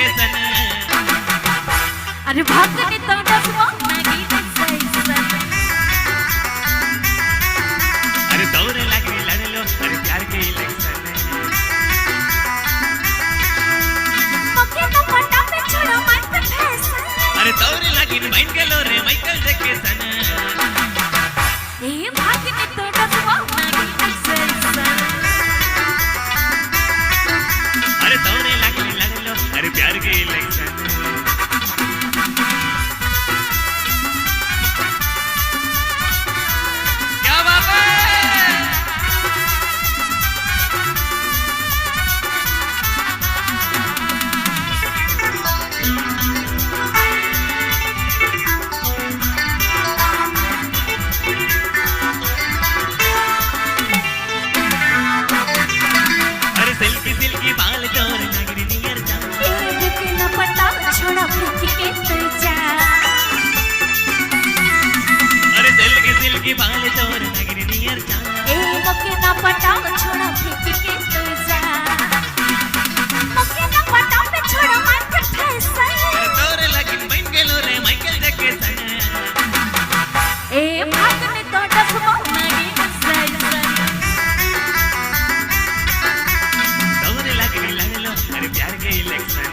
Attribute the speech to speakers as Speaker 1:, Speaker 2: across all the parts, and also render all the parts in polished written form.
Speaker 1: के सन
Speaker 2: अरे भागने तो डसवा नागी सैसन
Speaker 1: अरे दौड़े लगे लड़ लो अरे प्यार के इलेक्शन
Speaker 2: मके तो पटा पे छोड़ो मार पे फैशन
Speaker 1: अरे दौड़े लगी माइंड के लो रे माइकल जैक्सन
Speaker 2: ए भागने तो डसवा नागी सैसन
Speaker 1: अरे दौड़े लगे लड़ लो अरे प्यार के इलेक्शन क्या बात है अरे सिल्की सिल्की बाल चोर नगरी नियर जा
Speaker 2: एक न पटा छोड़ा फेंक के तो जा
Speaker 1: अरे सिल्की बाल चोर नगरी नियर जा
Speaker 2: ए मके न पटा छोड़ा फेंक के तो जा मके न पटा पे छोड़ा मार पे फैशन
Speaker 1: अरे दौड़े लगी माइंड के लो रे माइकल जैक्सन
Speaker 2: ए भागने तो डसवा नागी सैसन
Speaker 1: दौड़े लगे लड़ लो अरे प्यार के इलेक्शन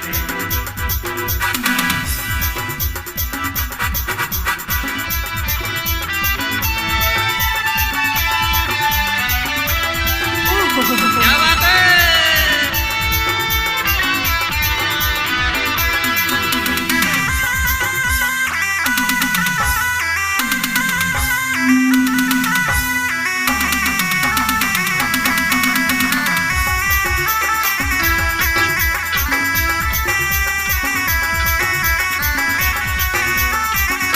Speaker 1: क्या बात है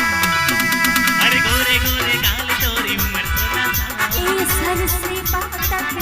Speaker 1: अरे गोरे गोरे गाल तोरी उम्र 16 साल
Speaker 2: ए सर से बात तक